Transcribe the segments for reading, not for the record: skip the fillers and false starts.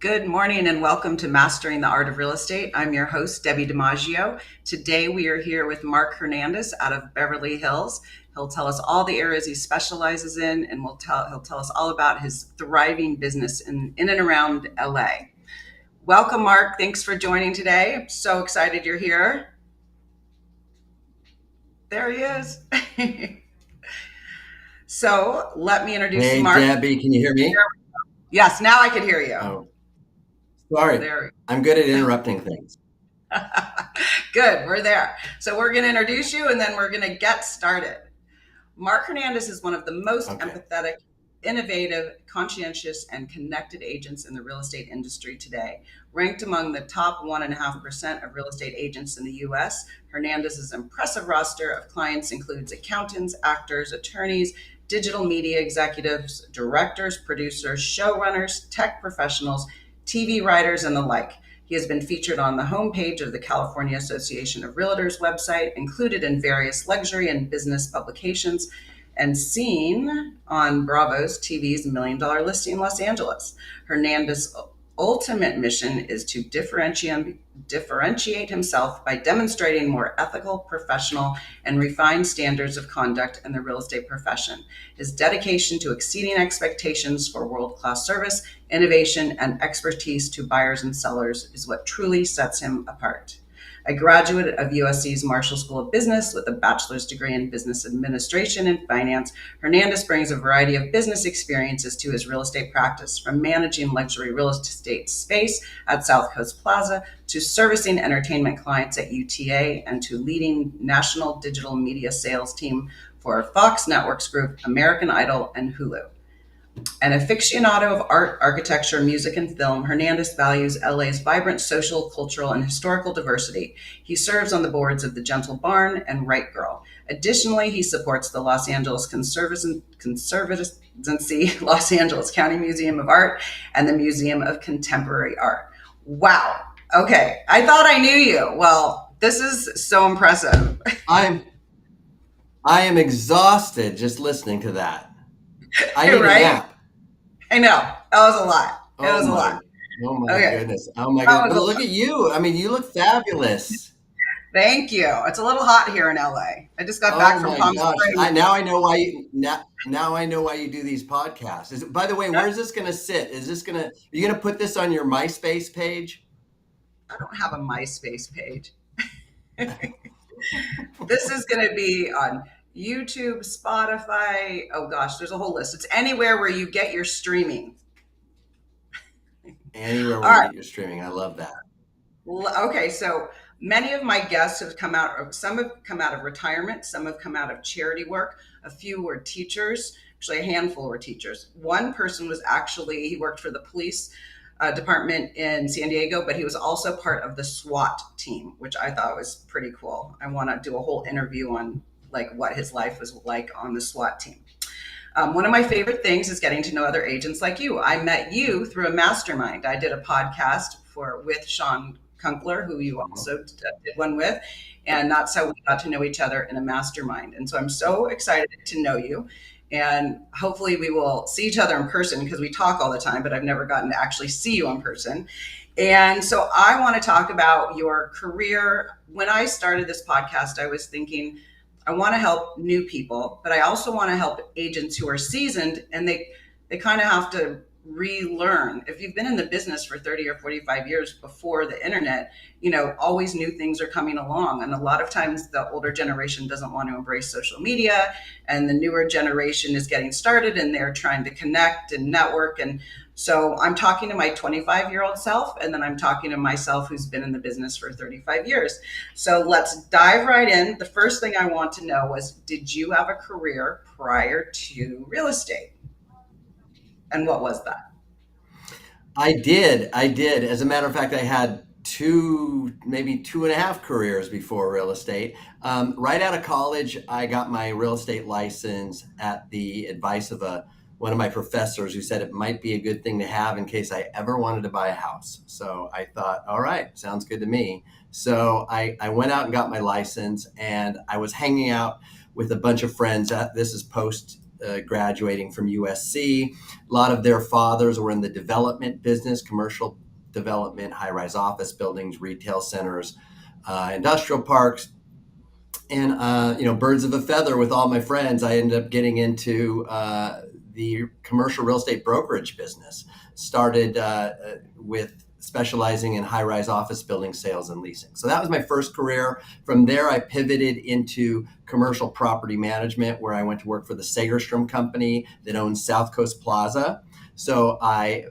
Good morning and welcome to Mastering the Art of Real Estate. I'm your host, Debbi DiMaggio. Today we are here with Marc Hernandez out of Beverly Hills. He'll tell us all the areas he specializes in, and he'll tell us all about his thriving business in and around LA. Welcome, Marc. Thanks for joining today. I'm so excited you're here. There he is. So let me introduce Hey, Marc. Debbi, can you hear me? Yes, now I can hear you. Oh, sorry. There. I'm good at interrupting things. Good, we're there. So we're going to introduce you and then we're going to get started. Marc Hernandez is one of the most Okay. empathetic, innovative, conscientious, and connected agents in the real estate industry today. Ranked among the top 1.5% of real estate agents in the US, Hernandez's impressive roster of clients includes accountants, actors, attorneys, digital media executives, directors, producers, showrunners, tech professionals, TV writers, and the like. He has been featured on the homepage of the California Association of Realtors website, included in various luxury and business publications, and seen on Bravo's TV's $1 Million Listing in Los Angeles. Hernandez's ultimate mission is to differentiate himself by demonstrating more ethical, professional, and refined standards of conduct in the real estate profession. His dedication to exceeding expectations for world-class service, innovation, and expertise to buyers and sellers is what truly sets him apart. A graduate of USC's Marshall School of Business with a bachelor's degree in business administration and finance, Hernandez brings a variety of business experiences to his real estate practice, from managing luxury real estate space at South Coast Plaza to servicing entertainment clients at UTA and to leading national digital media sales team for Fox Networks Group, American Idol, and Hulu. An aficionado of art, architecture, music, and film, Hernandez values LA's vibrant social, cultural, and historical diversity. He serves on the boards of the Gentle Barn and Right Girl. Additionally, he supports the Los Angeles Conservancy, Los Angeles County Museum of Art, and the Museum of Contemporary Art. Wow. Okay. I thought I knew you. Well, this is so impressive. I am exhausted just listening to that. I need a Right? nap. I know. That was a lot. It Oh was a my, lot. oh my Okay. goodness. Oh my That goodness. was But a look lot. at you. I mean, you look fabulous. Thank you. It's a little hot here in LA. I just got back Oh from my Palm gosh. Springs. Now I know why now I know why you do these podcasts. By the way, where is this going to sit? Are you going to put this on your MySpace page? I don't have a MySpace page. This is going to be on YouTube, Spotify. Oh gosh, there's a whole list. It's anywhere where you get your streaming. Anywhere All where you right. get your streaming. I love that. Okay, so many of my guests have come out, some have come out of retirement, some have come out of charity work. A few were teachers, actually, a handful were teachers. One person was actually, he worked for the police department in San Diego, but he was also part of the SWAT team, which I thought was pretty cool. I want to do a whole interview on like what his life was like on the SWAT team. One of my favorite things is getting to know other agents like you. I met you through a mastermind. I did a podcast with Sean Kunkler, who you also did one with, and that's how we got to know each other in a mastermind. And so I'm so excited to know you. And hopefully we will see each other in person because we talk all the time, but I've never gotten to actually see you in person. And so I want to talk about your career. When I started this podcast, I was thinking, I want to help new people, but I also want to help agents who are seasoned and they kind of have to relearn. If you've been in the business for 30 or 45 years before the internet, always new things are coming along. And a lot of times the older generation doesn't want to embrace social media, and the newer generation is getting started and they're trying to connect and network. And so I'm talking to my 25-year-old self, and then I'm talking to myself who's been in the business for 35 years. So let's dive right in. The first thing I want to know was, did you have a career prior to real estate? And what was that? I did. I did. As a matter of fact, I had maybe 2.5 careers before real estate. Right out of college, I got my real estate license at the advice of one of my professors who said it might be a good thing to have in case I ever wanted to buy a house. So I thought, all right, sounds good to me. So I went out and got my license, and I was hanging out with a bunch of friends. This is post graduating from USC. A lot of their fathers were in the development business, commercial development, high-rise office buildings, retail centers, industrial parks, and birds of a feather with all my friends. I ended up getting into the commercial real estate brokerage business. Started with specializing in high-rise office building sales and leasing. So that was my first career. From there, I pivoted into commercial property management, where I went to work for the Segerstrom company that owns South Coast Plaza. So I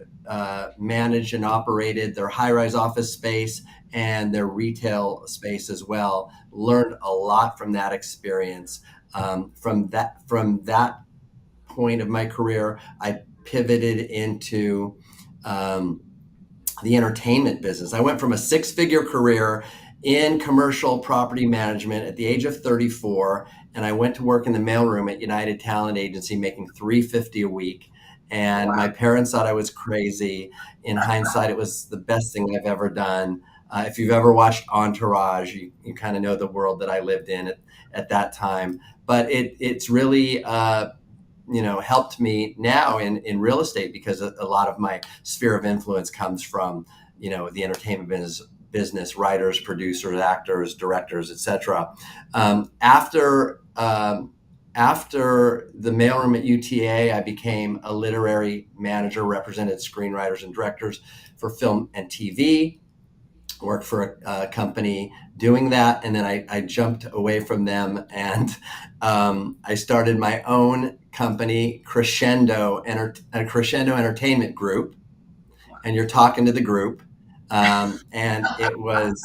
managed and operated their high-rise office space and their retail space as well. Learned a lot from that experience. From that point of my career, I pivoted into the entertainment business. I went from a six-figure career in commercial property management at the age of 34, and I went to work in the mailroom at United Talent Agency, making $350 a week. And Wow. my parents thought I was crazy. In hindsight, it was the best thing I've ever done. If you've ever watched Entourage, you kind of know the world that I lived in at that time. But it's really helped me now in real estate, because a lot of my sphere of influence comes from the entertainment business, writers, producers, actors, directors, etc. After the mailroom at UTA, I became a literary manager, represented screenwriters and directors for film and TV, worked for a company doing that. And then I jumped away from them, and I started my own company, Crescendo Entertainment Group. And you're talking to the group. And it was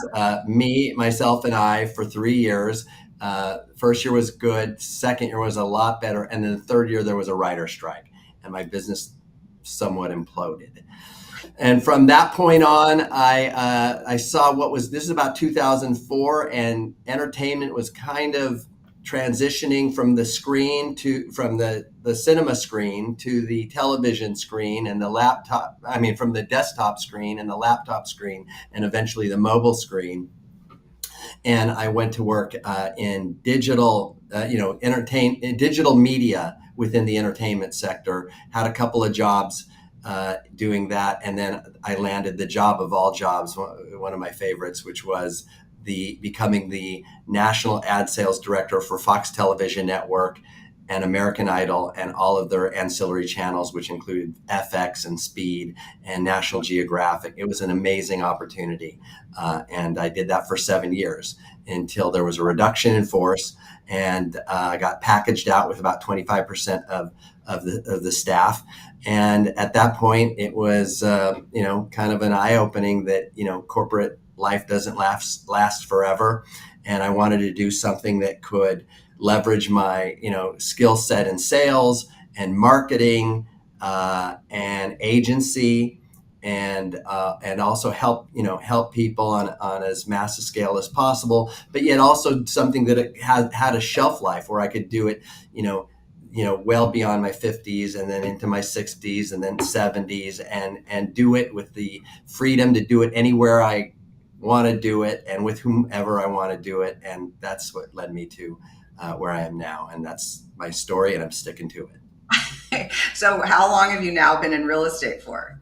me, myself, and I for 3 years. First year was good. Second year was a lot better. And then the third year, there was a writer's strike, and my business somewhat imploded. And from that point on, I saw this is about 2004, and entertainment was kind of transitioning from the cinema screen to the television screen and the laptop. I mean, from the desktop screen and the laptop screen, and eventually the mobile screen. And I went to work in digital, digital media within the entertainment sector. Had a couple of jobs doing that, and then I landed the job of all jobs, one of my favorites, which was becoming the national ad sales director for Fox Television Network and American Idol and all of their ancillary channels, which included FX and Speed and National Geographic. It was an amazing opportunity, and I did that for 7 years until there was a reduction in force, and I got packaged out with about 25% of the staff. And at that point, it was kind of an eye-opening that corporate life doesn't last forever, and I wanted to do something that could leverage my skill set in sales and marketing and agency, and also help people on as mass a scale as possible, but yet also something that had a shelf life where I could do it well beyond my 50s, and then into my 60s, and then 70s, and do it with the freedom to do it anywhere I want to do it and with whomever I want to do it. And that's what led me to where I am now. And that's my story, and I'm sticking to it. So how long have you now been in real estate for?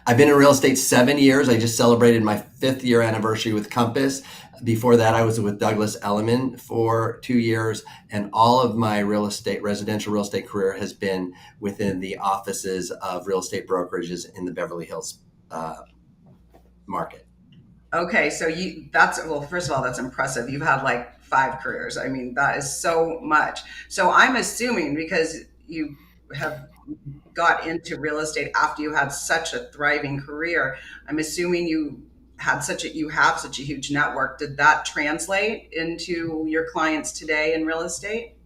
I've been in real estate 7 years. I just celebrated my 5th year anniversary with Compass. Before that, I was with Douglas Elliman for 2 years, and all of my residential real estate career has been within the offices of real estate brokerages in the Beverly Hills market. Okay, so first of all, that's impressive. You've had like 5 careers. I mean, that is so much. So I'm assuming, because you have got into real estate after you had such a thriving career, I'm assuming you have such a huge network. Did that translate into your clients today in real estate?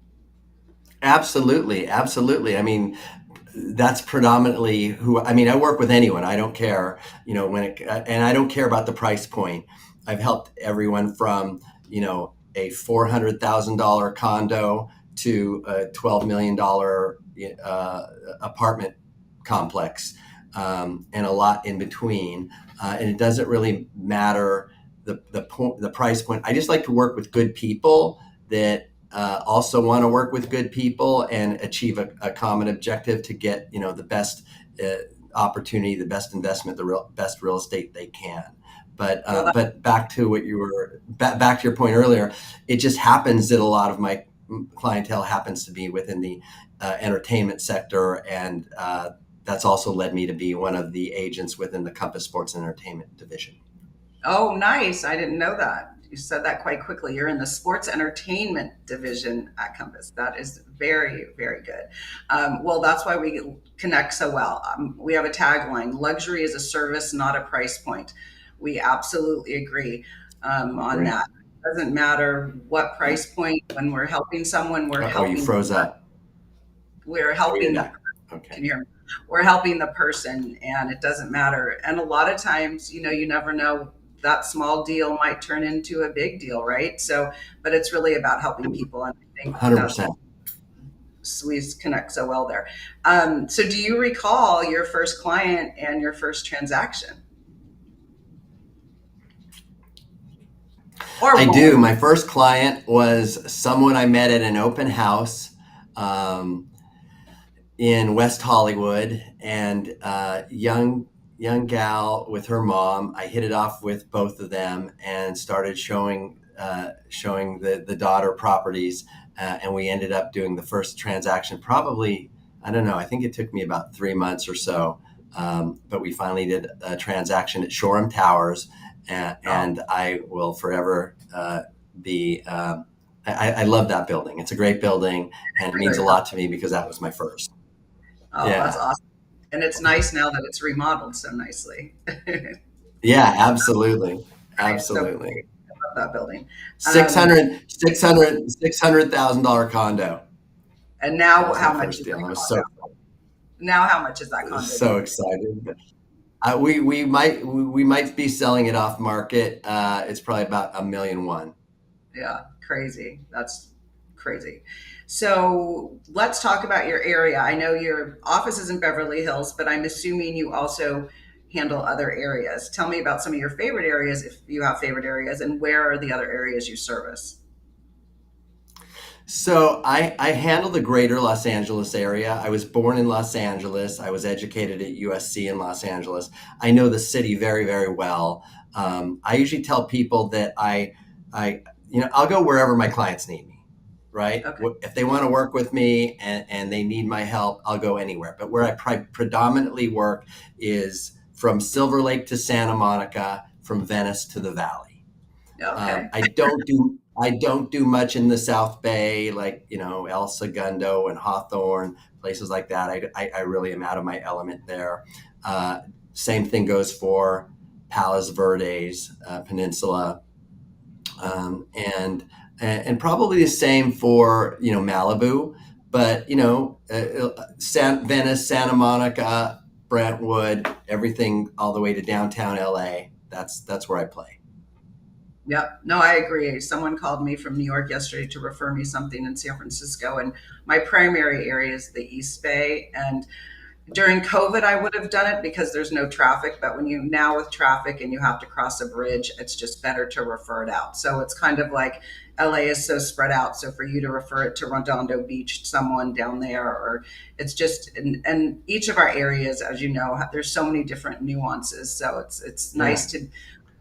Absolutely, absolutely. I mean, that's predominantly I work with anyone. I don't care, and I don't care about the price point. I've helped everyone from, a $400,000 condo to a $12 million apartment complex, and a lot in between. And it doesn't really matter the price point. I just like to work with good people that also want to work with good people and achieve a common objective to get, the best opportunity, the best investment, the best real estate they can. Well, But back to what you were back to your point earlier, it just happens that a lot of my clientele happens to be within the entertainment sector, and that's also led me to be one of the agents within the Compass Sports and Entertainment division. oh, nice. I didn't know that. You said that quite quickly. You're in the sports entertainment division at Compass. That is very, very good. Well, that's why we connect so well. We have a tagline: luxury is a service, not a price point. We absolutely agree on Great. that. It doesn't matter what price point. When we're helping someone, Oh, you froze up. we're Oh, you're helping the back. Okay. can you hear me? We're helping the person, and it doesn't matter. And a lot of times, you never know, that small deal might turn into a big deal, right? So, but it's really about helping people, and I think that's 100%. we connect so well there. So, do you recall your first client and your first transaction, or I both? do. My first client was someone I met at an open house. Um, in West Hollywood, and young gal with her mom. I hit it off with both of them and started showing the daughter properties, and we ended up doing the first transaction. Probably, I don't know. I think it took me about 3 months or so, but we finally did a transaction at Shoreham Towers, Oh, and I will forever be. I love that building. It's a great building, and it means very a well. lot to me because that was my first. Oh, that's Yeah. awesome. And it's nice now that it's remodeled so nicely. Right? Yeah, absolutely. So Absolutely. great. I love that building. Six Um, hundred, $600,000 condo. and That now, was my how much first is deal. that I was condo? Now, how much is that condo? Do you so excited. We might be selling it off market. It's probably about 1,000,001. Yeah, crazy. That's crazy. So let's talk about your area. I know your office is in Beverly Hills, but I'm assuming you also handle other areas. Tell me about some of your favorite areas, if you have favorite areas, and where are the other areas you service? So I handle the greater Los Angeles area. I was born in Los Angeles. I was educated at USC in Los Angeles. I know the city very, very well. I usually tell people that I'll go wherever my clients need me, right? Okay. If they want to work with me and they need my help, I'll go anywhere. But where I predominantly work is from Silver Lake to Santa Monica, from Venice to the Valley. Okay. I don't do much in the South Bay, like El Segundo and Hawthorne, places like that. I really am out of my element there. Uh, Same thing goes for Palos Verdes Peninsula, and probably the same for Malibu, but Venice, Santa Monica, Brentwood, everything all the way to downtown LA. That's where I play. Yep. No, I agree. Someone called me from New York yesterday to refer me something in San Francisco, and my primary area is the East Bay. And during COVID, I would have done it because there's no traffic. But when you now with traffic and you have to cross a bridge, it's just better to refer it out. So it's kind of like LA is so spread out. So for you to refer it to Redondo Beach, someone down there, or it's just, and each of our areas, as you know, there's so many different nuances. So it's Yeah, nice to.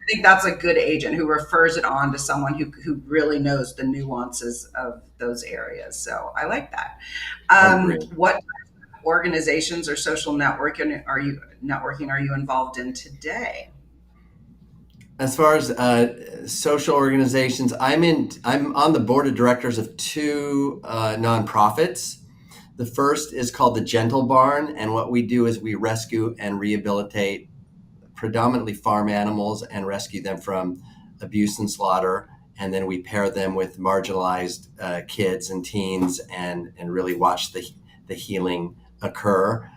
I think that's a good agent who refers it on to someone who really knows the nuances of those areas. So I like that. I agree. What organizations or social networking are you involved in today? As far as social organizations, I'm on the board of directors of two nonprofits. The first is called the Gentle Barn, and what we do is we rescue and rehabilitate predominantly farm animals and rescue them from abuse and slaughter. And then we pair them with marginalized kids and teens, and really watch the healing occur.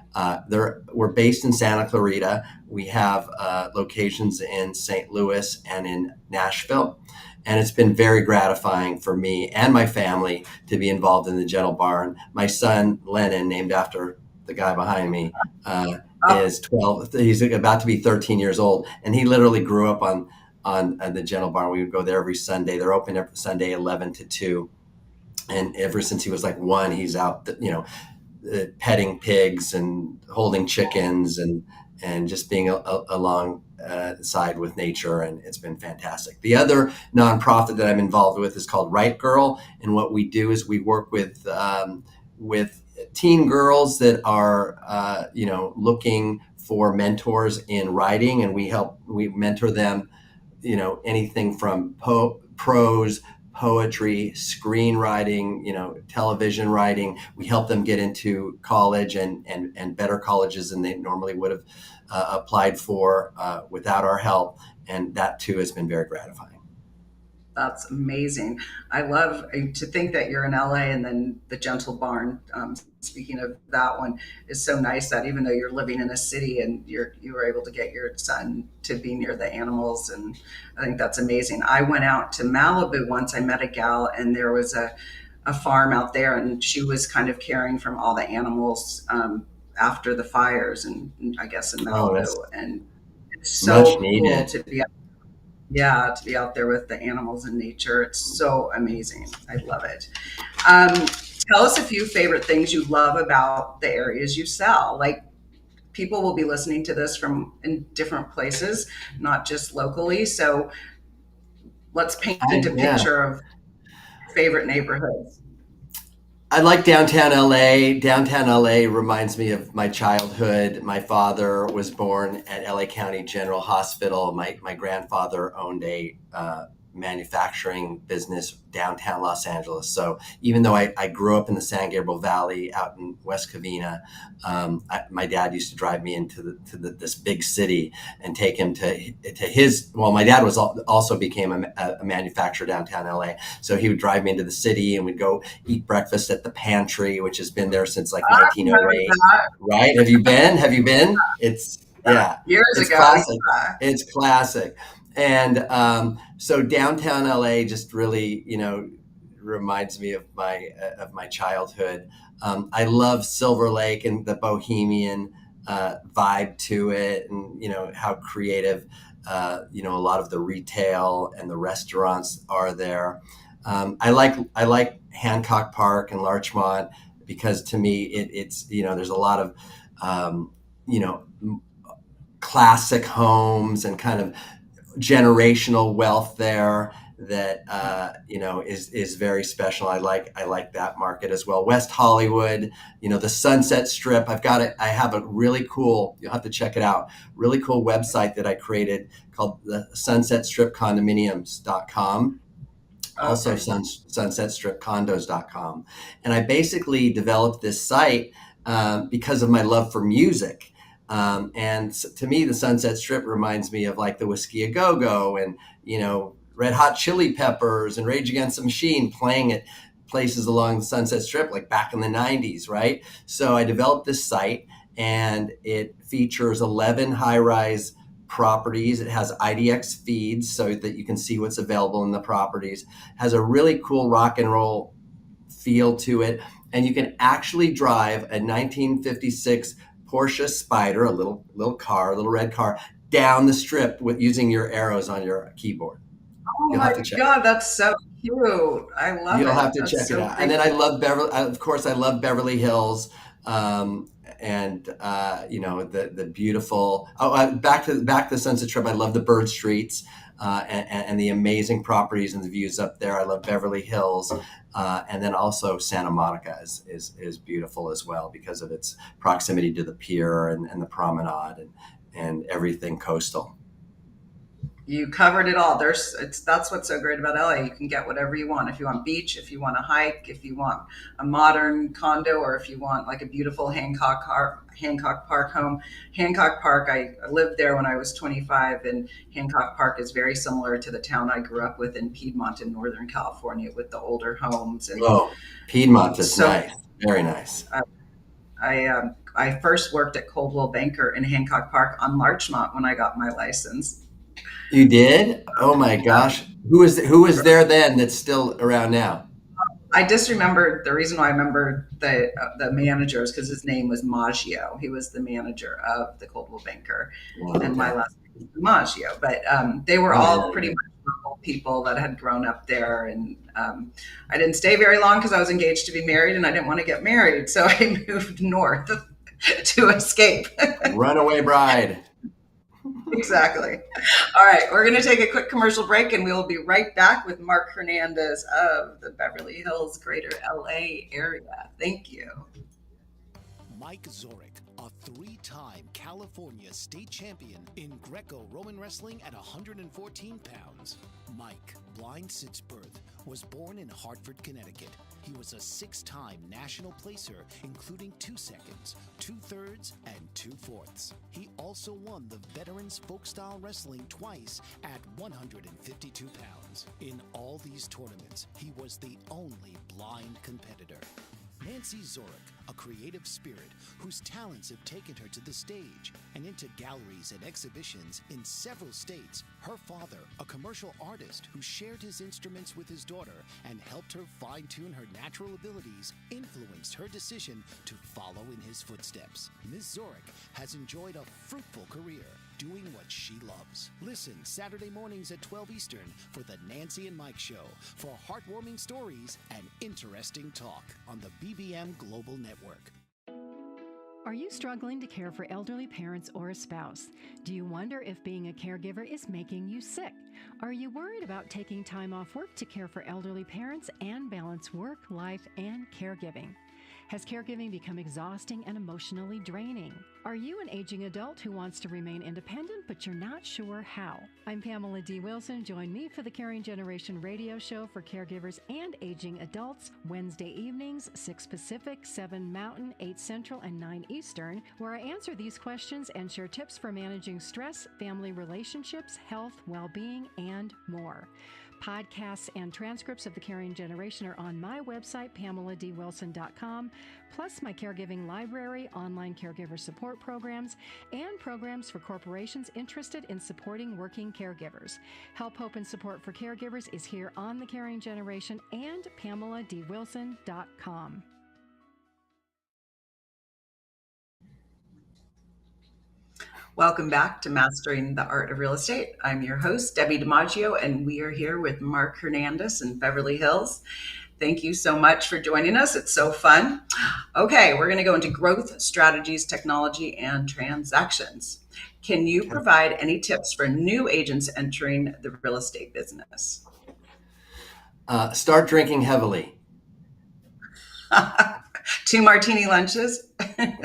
We're based in Santa Clarita. We have locations in St. Louis and in Nashville. And it's been very gratifying for me and my family to be involved in the Gentle Barn. My son, Lennon, named after the guy behind me, Oh, is 12. He's about to be 13 years old, and he literally grew up on the Gentle Barn. We would go there every Sunday. They're open every Sunday, 11 to 2. And ever since he was like one, he's out, petting pigs and holding chickens and just being along side with nature, and it's been fantastic. The other nonprofit that I'm involved with is called Right Girl, and what we do is we work with teen girls that are looking for mentors in writing, and we mentor them, anything from prose, poetry, screenwriting, television writing. We help them get into college and better colleges than they normally would have applied for without our help. And that too has been very gratifying. That's amazing. I love to think that you're in LA, and then the Gentle Barn. Speaking of that one, is so nice that even though you're living in a city, and you were able to get your son to be near the animals, and I think that's amazing. I went out to Malibu once. I met a gal, and there was a farm out there, and she was kind of caring from all the animals after the fires, and I guess in Oh, Malibu, that's and it's much so cool needed. to be, yeah, to be out there with the animals in nature. It's so amazing. I love it. Um, Tell us a few favorite things you love about the areas you sell. Like, people will be listening to this from in different places, not just locally. So let's paint a Yeah. picture of favorite neighborhoods. I like downtown LA. Downtown LA reminds me of my childhood. My father was born at LA County General Hospital. My grandfather owned a manufacturing business downtown Los Angeles. So even though I grew up in the San Gabriel Valley out in West Covina, my dad used to drive me this big city and take him to his. Well, my dad also became a manufacturer downtown LA, so he would drive me into the city, and we'd go eat breakfast at the Pantry, which has been there since like I remember 1908. that. Right? Have you been? Have you been? It's Yeah, yeah, years it's ago. classic. Yeah. It's classic. And so downtown LA just really, reminds me of my childhood. I love Silver Lake and the bohemian vibe to it, and how creative, a lot of the retail and the restaurants are there. I like Hancock Park and Larchmont because to me it's there's a lot of you know classic homes and kind of generational wealth there that is very special. I like that market as well. West Hollywood, the Sunset Strip. I have a really cool. You'll have to check it out. Really cool website that I created called the Sunset Strip Condominiums.com. Also Okay. sunsetstripcondos.com. And I basically developed this site because of my love for music. And to me, the Sunset Strip reminds me of like the Whiskey A Go Go and, Red Hot Chili Peppers and Rage Against the Machine playing at places along the Sunset Strip, like back in the 90s, right? So I developed this site, and it features 11 high rise properties. It has IDX feeds so that you can see what's available in the properties. Has a really cool rock and roll feel to it, and you can actually drive a 1956 Porsche Spider, a little red car, down the strip with using your arrows on your keyboard. Oh You'll my have to check. God, that's so cute. I love You'll it. have to That's check it so out. And creepy. then I love Beverly. Of course, I love Beverly Hills, and the beautiful. Oh, back to the Sunset Strip. I love the bird streets and the amazing properties and the views up there. I love Beverly Hills, and then also Santa Monica is beautiful as well because of its proximity to the pier and the promenade and everything coastal. You covered it all. That's what's so great about LA. You can get whatever you want. If you want beach, if you want to hike, if you want a modern condo, or if you want like a beautiful Hancock Park home. Hancock Park, I lived there when I was 25, and Hancock Park is very similar to the town I grew up with in Piedmont in Northern California with the older homes, and Oh, Piedmont is so nice, very nice. uh, I first worked at Coldwell Banker in Hancock Park on Larchmont when I got my license. You did? Oh my gosh. Who was there then that's still around now? I just remembered the reason why I remember the managers because his name was Maggio. He was the manager of the Coldwell Banker, Wow, and my okay. last name is DiMaggio. But they were Oh, all very pretty good. much local people that had grown up there. And I didn't stay very long because I was engaged to be married and I didn't want to get married. So I moved north to escape. Runaway bride. Exactly. All right, we're going to take a quick commercial break and we will be right back with Marc Hernandez of the Beverly Hills, Greater LA area. Thank you. Mike Zorek, a three-time California state champion in Greco-Roman wrestling at 114 pounds. Mike, blind since birth, was born in Hartford, Connecticut. He was a six-time national placer, including 2 seconds, 2/3, and 2/4. He also won the Veterans Folk-Style Wrestling twice at 152 pounds. In all these tournaments, he was the only blind competitor. Nancy Zorek, a creative spirit whose talents have taken her to the stage and into galleries and exhibitions in several states. Her father, a commercial artist who shared his instruments with his daughter and helped her fine-tune her natural abilities, influenced her decision to follow in his footsteps. Ms. Zorek has enjoyed a fruitful career doing what she loves. Listen Saturday mornings at 12 Eastern for the Nancy and Mike Show for heartwarming stories and interesting talk on the BBM Global Network. Are you struggling to care for elderly parents or a spouse? Do you wonder if being a caregiver is making you sick? Are you worried about taking time off work to care for elderly parents and balance work, life, and caregiving? Has caregiving become exhausting and emotionally draining? Are you an aging adult who wants to remain independent, but you're not sure how? I'm Pamela D. Wilson. Join me for the Caring Generation radio show for caregivers and aging adults, Wednesday evenings, 6 Pacific, 7 Mountain, 8 Central, and 9 Eastern, where I answer these questions and share tips for managing stress, family relationships, health, well-being, and more. Podcasts and transcripts of The Caring Generation are on my website, PamelaDWilson.com, plus my caregiving library, online caregiver support programs, and programs for corporations interested in supporting working caregivers. Help, hope, and support for caregivers is here on The Caring Generation and PamelaDWilson.com. Welcome back to Mastering the Art of Real Estate. I'm your host, Debbi DiMaggio, and we are here with Marc Hernandez in Beverly Hills. Thank you so much for joining us. It's so fun. Okay, we're going to go into growth strategies, technology, and transactions. Can you provide any tips for new agents entering the real estate business? Start drinking heavily. 2 martini lunches.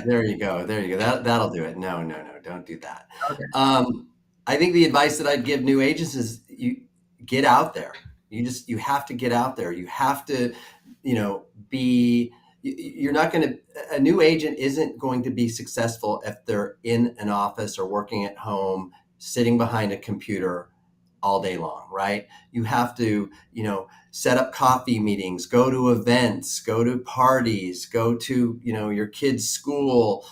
There you go. That'll do it. No, don't do that. Okay. I think the advice that I'd give new agents is you get out there. You have to get out there. You have to, you're not going to, a new agent isn't going to be successful if they're in an office or working at home, sitting behind a computer all day long, right? You have to, set up coffee meetings, go to events, go to parties, go to, your kids' school,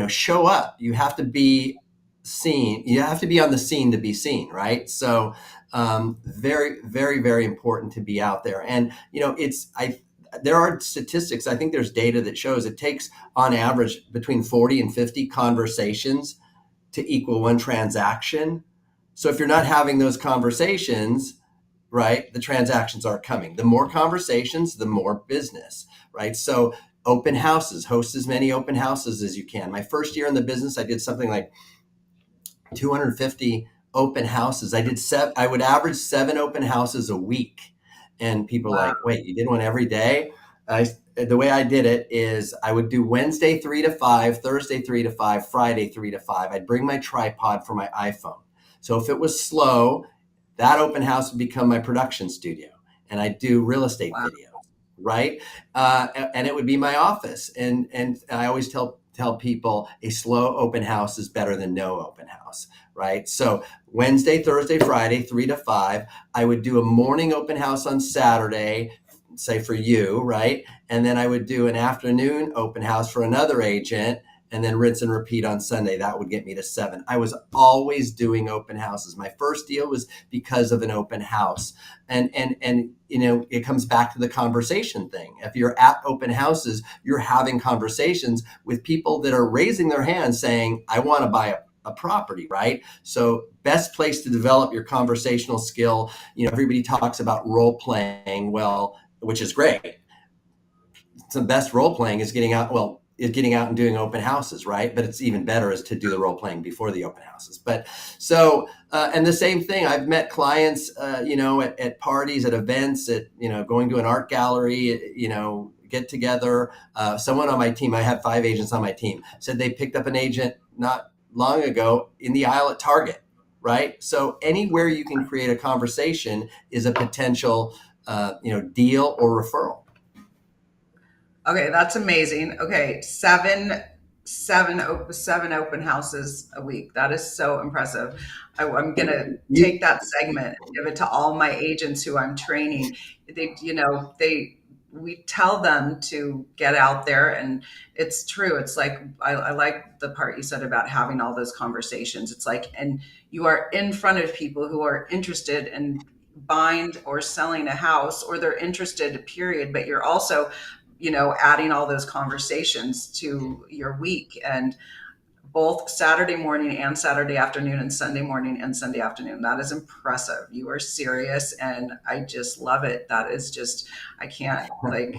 show up. You have to be seen. You have to be on the scene to be seen, right? So very, very, very important to be out there. And, there are statistics. I think there's data that shows it takes on average between 40 and 50 conversations to equal 1 transaction. So if you're not having those conversations, right, the transactions aren't coming. The more conversations, the more business, right? So open houses, host as many open houses as you can. My first year in the business, I did something like 250 open houses. I would average 7 open houses a week. And people are like, wait, you did one every day? The way I did it is I would do Wednesday 3 to 5, Thursday 3 to 5, Friday 3 to 5. I'd bring my tripod for my iPhone. So if it was slow, that open house would become my production studio, and I'd do real estate videos, right? And it would be my office. And I always tell people a slow open house is better than no open house, right? So Wednesday, Thursday, Friday, 3 to 5, I would do a morning open house on Saturday, say for you, right? And then I would do an afternoon open house for another agent, and then rinse and repeat on Sunday. That would get me to 7. I was always doing open houses. My first deal was because of an open house. And it comes back to the conversation thing. If you're at open houses, you're having conversations with people that are raising their hands saying, I want to buy a property, right? So best place to develop your conversational skill. Everybody talks about role playing, well, which is great. The best role playing is getting out. Well, is getting out and doing open houses, right? But it's even better is to do the role playing before the open houses. But so, and the same thing, I've met clients, at parties, at events, at, going to an art gallery, get together. Someone on my team, I have 5 agents on my team, said they picked up an agent not long ago in the aisle at Target, right? So anywhere you can create a conversation is a potential, deal or referral. Okay, that's amazing. Okay, seven open houses a week. That is so impressive. I'm gonna take that segment and give it to all my agents who I'm training. We tell them to get out there, and it's true. It's like I like the part you said about having all those conversations. It's like, and you are in front of people who are interested in buying or selling a house, or they're interested, period. But you're also adding all those conversations to your week, and both Saturday morning and Saturday afternoon and Sunday morning and Sunday afternoon. That is impressive. You are serious, and I just love it. That is just, I can't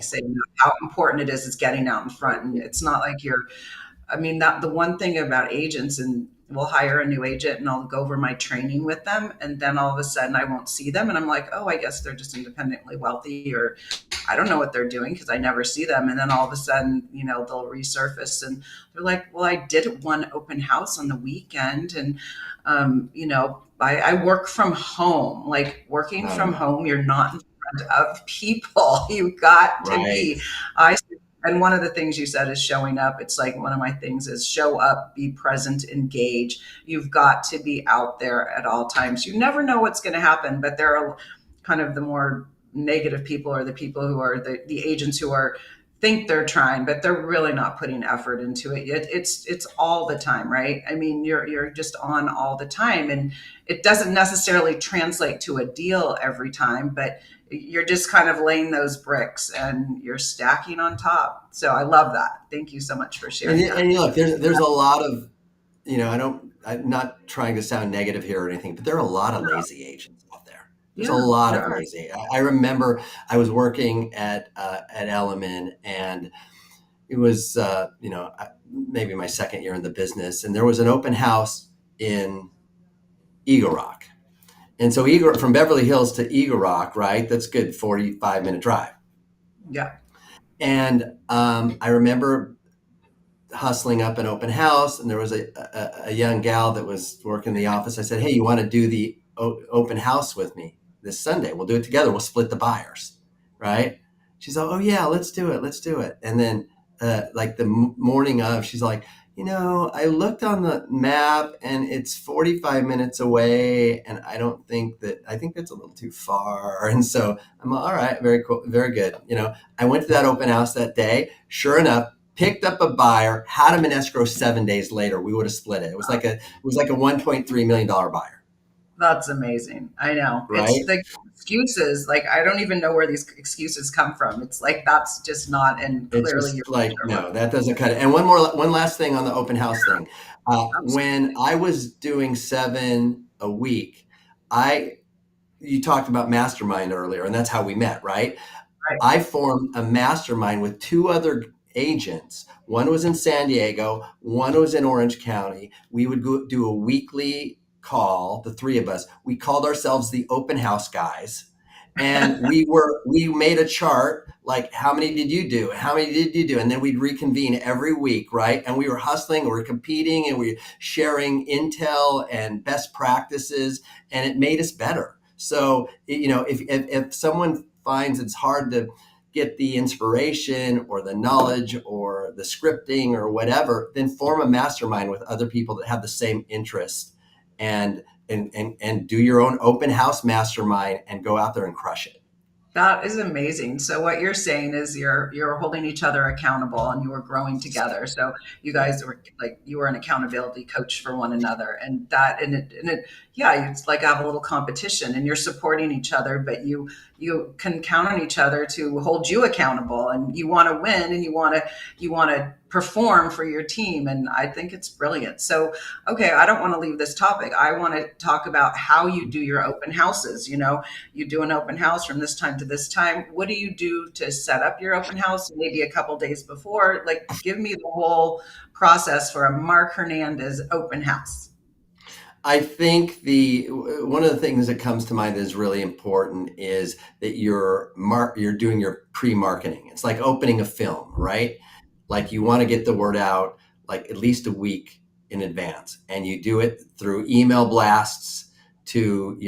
say how important it is. It's getting out in front, and it's not like that the one thing about agents, and we'll hire a new agent and I'll go over my training with them, and then all of a sudden I won't see them, and I'm like, oh, I guess they're just independently wealthy, or I don't know what they're doing because I never see them. And then all of a sudden, they'll resurface and they're like, well, I did one open house on the weekend, and I work from home. Like, working from home, you're not in front of people. You've got to be. And one of the things you said is showing up. It's like, one of my things is show up, be present, engage. You've got to be out there at all times. You never know what's going to happen, but there are kind of the more negative people, or the people who are the agents who think they're trying, but they're really not putting effort into it. It's all the time, right? I mean, you're just on all the time, and it doesn't necessarily translate to a deal every time, but you're just kind of laying those bricks and you're stacking on top. So I love that. Thank you so much for sharing that. And look, there's a lot of, I'm not trying to sound negative here or anything, but there are a lot of lazy agents out there. There's a lot of lazy. I remember I was working at Element, and it was, maybe my second year in the business, and there was an open house in Eagle Rock. And so from Beverly Hills to Eagle Rock, right? That's a good 45-minute drive. Yeah. And I remember hustling up an open house, and there was a young gal that was working in the office. I said, hey, you want to do the open house with me this Sunday? We'll do it together. We'll split the buyers, right? She's like, oh yeah, let's do it. And then like the morning of, she's like, I looked on the map and it's 45 minutes away, and I think that's a little too far. And so I'm like, all right, very cool, very good. I went to that open house that day. Sure enough, picked up a buyer, had him in escrow 7 days later. We would have split it. It was like a $1.3 million buyer. That's amazing. I know. Right? It's the excuses. Like, I don't even know where these excuses come from. It's like, that's just not, and clearly you're like, no, that doesn't cut it. And one last thing on the open house thing. When I was doing 7 a week, you talked about mastermind earlier, and that's how we met, right? I formed a mastermind with 2 other agents. One was in San Diego, one was in Orange County. We would go do a weekly call, the 3 of us. We called ourselves the open house guys, and we made a chart, like, how many did you do, and then we'd reconvene every week, right? And we were hustling, we were competing, and we were sharing intel and best practices, and it made us better. So if someone finds it's hard to get the inspiration or the knowledge or the scripting or whatever, then form a mastermind with other people that have the same interest, and do your own open house mastermind and go out there and crush it. That is amazing. So what you're saying is you're holding each other accountable, and you are growing together. So you guys were like, you were an accountability coach for one another, and it's like have a little competition, and you're supporting each other, but you can count on each other to hold you accountable, and you want to win, and you want to perform for your team. And I think it's brilliant. So, okay, I don't want to leave this topic. I want to talk about how you do your open houses. You do an open house from this time to this time. What do you do to set up your open house? Maybe a couple days before. Like, give me the whole process for a Marc Hernandez open house. I think one of the things that comes to mind that is really important is that you're doing your pre-marketing. It's like opening a film, right? Like you want to get the word out like at least a week in advance, and you do it through email blasts to,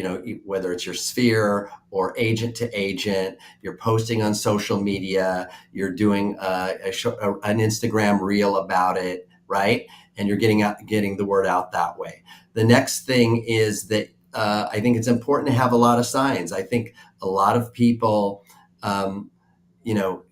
whether it's your sphere or agent to agent. You're posting on social media. You're doing an Instagram reel about it, right? And you're getting the word out that way. The next thing is that I think it's important to have a lot of signs. I think a lot of people,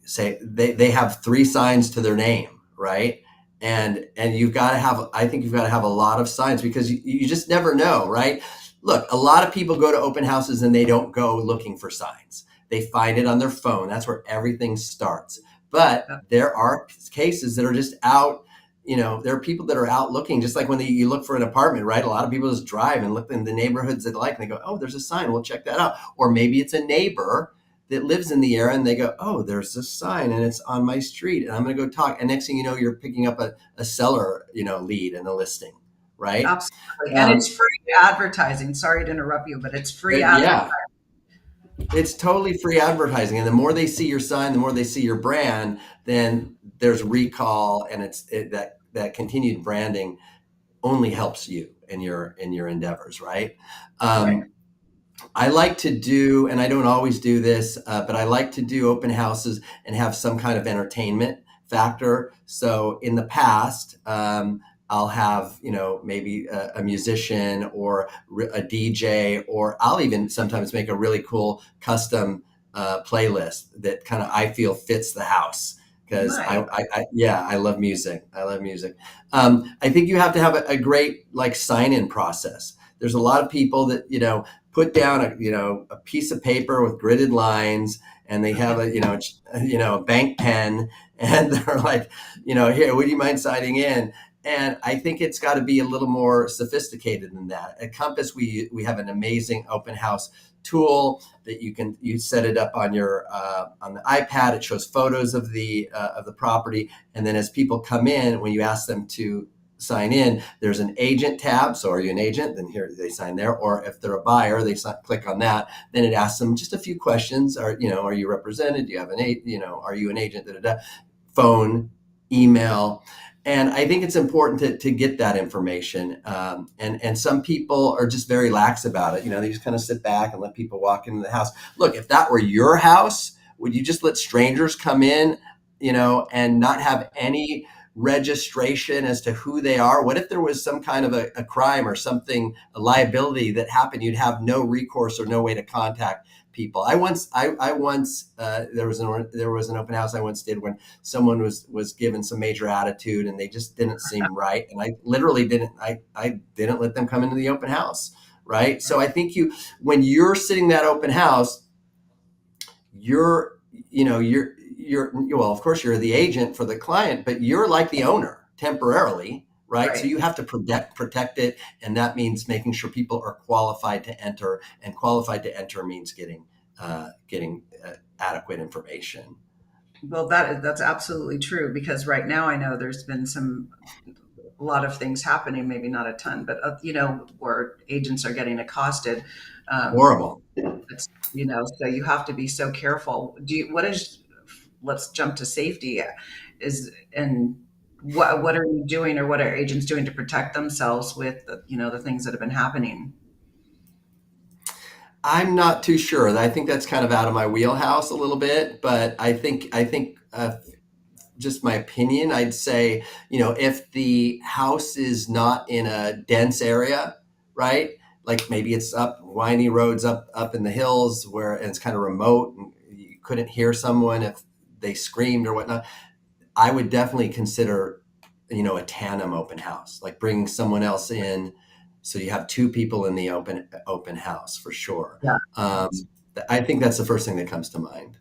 say they have 3 signs to their name, right? And you've got to have, I think you've got to have a lot of signs, because you just never know, right? Look, a lot of people go to open houses and they don't go looking for signs. They find it on their phone. That's where everything starts. But there are cases that are just out. There are people that are out looking, just like when you look for an apartment, right? A lot of people just drive and look in the neighborhoods they like, and they go, oh, there's a sign, we'll check that out. Or maybe it's a neighbor that lives in the area and they go, oh, there's a sign and it's on my street and I'm going to go talk. And next thing you know, you're picking up a seller, lead in a listing, right? Absolutely. And it's free advertising. Sorry to interrupt you, but it's free advertising. It's totally free advertising. And the more they see your sign, the more they see your brand, then there's recall, and that continued branding only helps you in your endeavors, right? Right. I like to do, and I don't always do this, but I like to do open houses and have some kind of entertainment factor. So in the past, I'll have, maybe a musician or a DJ, or I'll even sometimes make a really cool custom playlist that kind of I feel fits the house. Because Nice. I love music. I love music. I think you have to have a great sign-in process. There's a lot of people that put down a piece of paper with gridded lines, and they have a bank pen, and they're like, here, would you mind signing in? And I think it's got to be a little more sophisticated than that. At Compass, we have an amazing open house tool that you set it up on your on the iPad. It shows photos of the property, and then as people come in, when you ask them to sign in, there's an agent tab. So are you an agent? Then here they sign there. Or if they're a buyer, they click on that. Then it asks them just a few questions. Are you represented? Do you have are you an agent? Phone, email. And I think it's important to get that information. And some people are just very lax about it. They just kind of sit back and let people walk into the house. Look, if that were your house, would you just let strangers come in, and not have any registration as to who they are? What if there was some kind of a crime or something, a liability that happened? You'd have no recourse or no way to contact people. I once there was an open house I once did when someone was given some major attitude and they just didn't seem right, and I literally didn't let them come into the open house, right? So I think when you're sitting that open house, you're well, of course you're the agent for the client, but you're like the owner temporarily, right? So you have to protect it, and that means making sure people are qualified to enter, and qualified to enter means getting adequate information. Well, that's absolutely true, because right now I know there's been a lot of things happening, maybe not a ton, but where agents are getting accosted. Horrible. So you have to be so careful. Let's jump to safety. What are you doing, or what are agents doing to protect themselves with the things that have been happening? I'm not too sure. I think that's kind of out of my wheelhouse a little bit, but I think just my opinion, I'd say, if the house is not in a dense area, right? Like maybe it's up windy roads up in the hills and it's kind of remote and you couldn't hear someone if they screamed or whatnot, I would definitely consider, a tandem open house, like bringing someone else in. So you have 2 people in the open house for sure. Yeah. I think that's the first thing that comes to mind.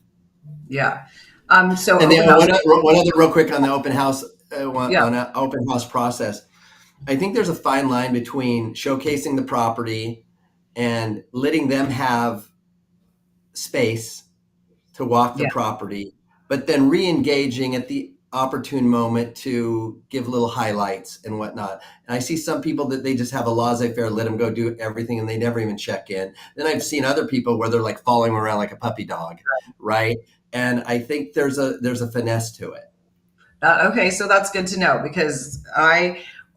Yeah. And then one other real quick on the open house. Yeah. on an open house process. I think there's a fine line between showcasing the property and letting them have space to walk the Yeah. property, but then re-engaging at the opportune moment to give little highlights and whatnot. And I see some people that they just have a laissez-faire, let them go do everything, and they never even check in. Then I've seen other people where they're like following around like a puppy dog, right? And I think there's a finesse to it. Okay, so that's good to know because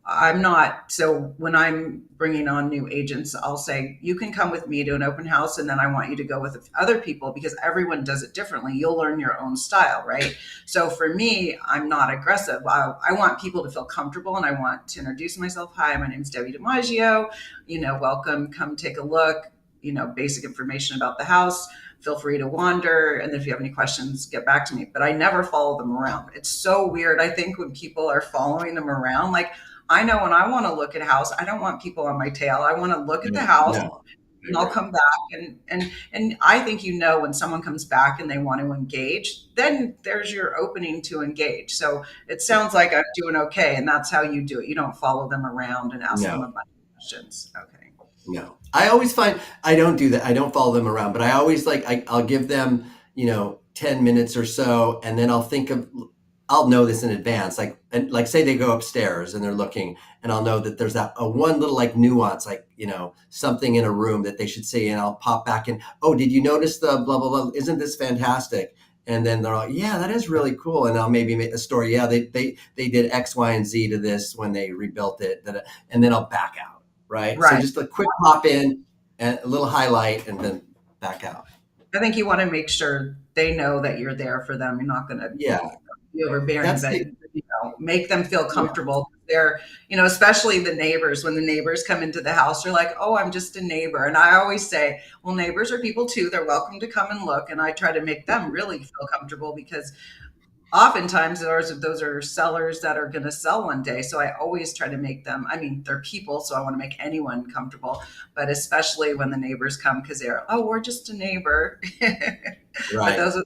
I'm not, so when I'm bringing on new agents, I'll say you can come with me to an open house, and then I want you to go with other people because everyone does it differently. You'll learn your own style, right? So for me, I'm not aggressive. I want people to feel comfortable, and I want to introduce myself. Hi, my name's Debbi DiMaggio. Welcome. Come take a look. Basic information about the house. Feel free to wander. And if you have any questions, get back to me. But I never follow them around. It's so weird. I think when people are following them around, like I know when I want to look at a house, I don't want people on my tail. I want to look at the house, No, I and I'll agree. come back. And I think when someone comes back and they want to engage, then there's your opening to engage. So it sounds like I'm doing okay. And that's how you do it. You don't follow them around and ask them a No. bunch of questions. Okay. No, I always find I don't do that. I don't follow them around, but I always I'll give them, 10 minutes or so, and then I'll know this in advance. Like say they go upstairs and they're looking, and I'll know that there's that one little like nuance, like, something in a room that they should see, and I'll pop back in. Oh, did you notice the blah, blah, blah? Isn't this fantastic? And then they're like, yeah, that is really cool. And I'll maybe make a story. Yeah, they did X, Y, and Z to this when they rebuilt it. And then I'll back out. Right. So Right. just a quick pop in and a little highlight and then back out. I think you want to make sure they know that you're there for them. You're not going to Yeah. be overbearing, That's but the, make them feel yeah. comfortable. They're, especially the neighbors. When the neighbors come into the house, they're like, "Oh, I'm just a neighbor." And I always say, "Well, neighbors are people too. They're welcome to come and look." And I try to make them really feel comfortable because oftentimes those are sellers that are going to sell one day. So I always try to make them, I mean, they're people, so I want to make anyone comfortable, but especially when the neighbors come because they're, "Oh, we're just a neighbor." But Right. those are,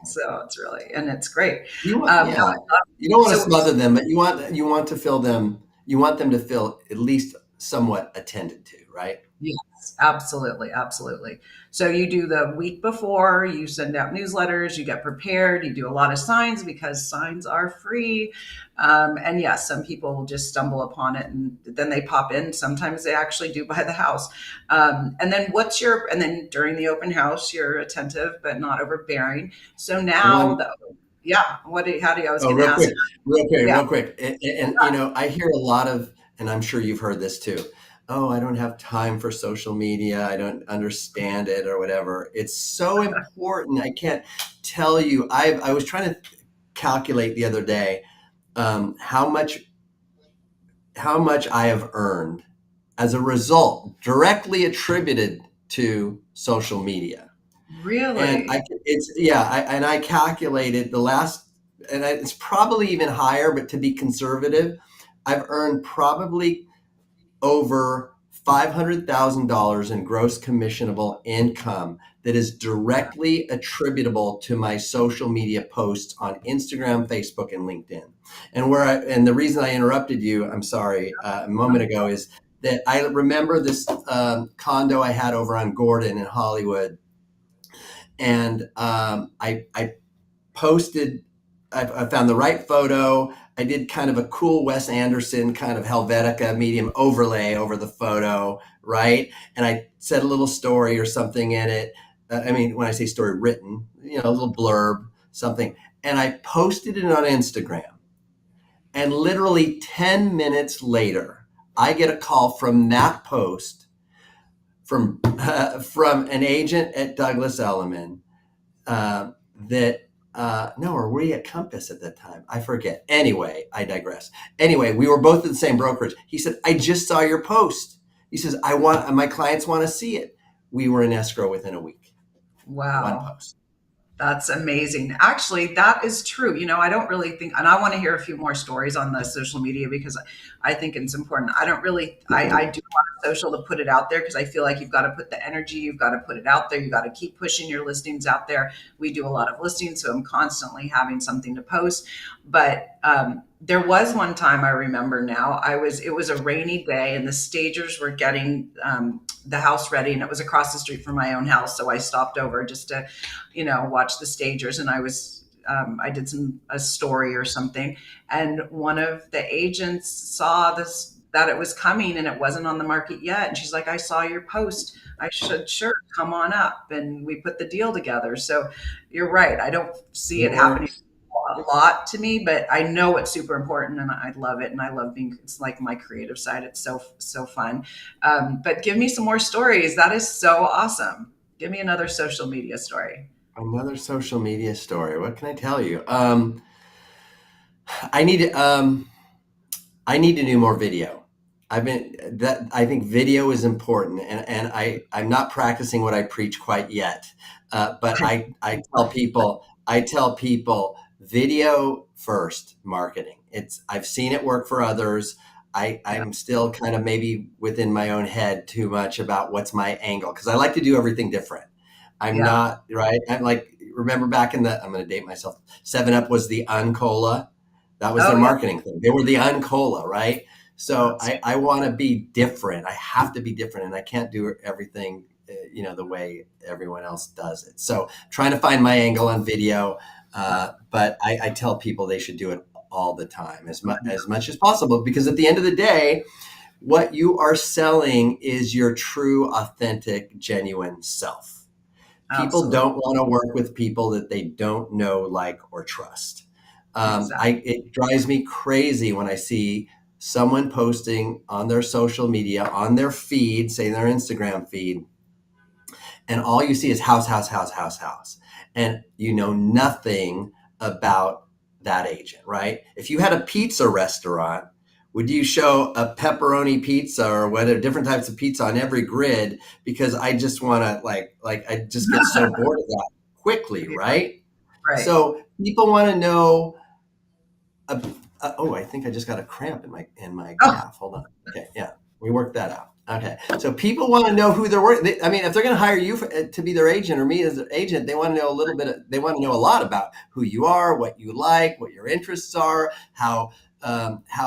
so it's really, and it's great. No, Yeah. You don't want to so smother them, but you want to fill them, you want them to feel at least somewhat attended to, right? yes, absolutely, absolutely. So you do the week before, you send out newsletters, you get prepared, you do a lot of signs because signs are free. And yes, some people will just stumble upon it and then they pop in. Sometimes they actually do buy the house. And then during the open house, you're attentive but not overbearing. So now One, yeah, I was oh, going to real ask. quick, real quick, Yeah, real quick. And, I hear a lot of, and I'm sure you've heard this too. Oh, I don't have time for social media. I don't understand it or whatever. It's so important. I can't tell you. I was trying to calculate the other day how much I have earned as a result, directly attributed to social media. And really? I calculated the last, it's probably even higher, but to be conservative, I've earned probably over $500,000 in gross commissionable income that is directly attributable to my social media posts on Instagram, Facebook, and LinkedIn. And the reason I interrupted you, I'm sorry, a moment ago, is that I remember this condo I had over on Gordon in Hollywood, and I posted. I found the right photo. I did kind of a cool Wes Anderson kind of Helvetica medium overlay over the photo, right? And I said a little story or something in it. I mean, when I say story, written, a little blurb, something. And I posted it on Instagram. And literally 10 minutes later, I get a call from that post from an agent at Douglas Elliman that no, or were we at Compass at that time? I forget. Anyway, I digress. Anyway, we were both at the same brokerage. He said, "I just saw your post." He says, my clients want to see it." We were in escrow within a week. One Wow. post. That's amazing. Actually, that is true. I don't really think, and I want to hear a few more stories on the social media because I think it's important. I don't really, I do a lot of social to put it out there because I feel like you've got to put the energy, you've got to put it out there, you've got to keep pushing your listings out there. We do a lot of listings, so I'm constantly having something to post. But There was one time I remember now. It was a rainy day and the stagers were getting the house ready, and it was across the street from my own house. So I stopped over just to, watch the stagers. And I did a story or something. And one of the agents saw this, that it was coming and it wasn't on the market yet. And she's like, I saw your post. I should, sure, come on up. And we put the deal together. So you're right. I don't see It it happening works. a lot to me, but I know it's super important and I love it. And I love it's like my creative side. It's so fun. But give me some more stories. That is so awesome. Give me another social media story. Another social media story. What can I tell you? I need I need to do more video. I think video is important, and I'm not practicing what I preach quite yet. But I tell people video first marketing. I've seen it work for others. Yeah. I'm still kind of maybe within my own head too much about what's my angle, because I like to do everything different. I'm Yeah. not right. I'm like, remember back I'm going to date myself. 7 Up was the Uncola. That was Oh, their yeah. marketing thing. They were the Uncola, right? So That's, I want to be different. I have to be different, and I can't do everything, the way everyone else does it. So trying to find my angle on video, but I tell people they should do it all the time, as much as possible, because at the end of the day, what you are selling is your true, authentic, genuine self. People absolutely. don't want to work with people that they don't know, like, or trust. Exactly. It drives me crazy when I see someone posting on their social media, on their feed, say their Instagram feed, and all you see is house, house, house, house, house. And you know nothing about that agent, right? If you had a pizza restaurant, would you show a pepperoni pizza or whatever different types of pizza on every grid? Because I just want to I just get so bored of that quickly, Yeah, right? right. So people want to know. Oh, I think I just got a cramp in my Oh, calf. Hold on. Okay, yeah, we worked that out. Okay, so people want to know who they're working. I mean, if they're going to hire you to be their agent or me as their agent, they want to know a little bit. They want to know a lot about who you are, what you like, what your interests are, how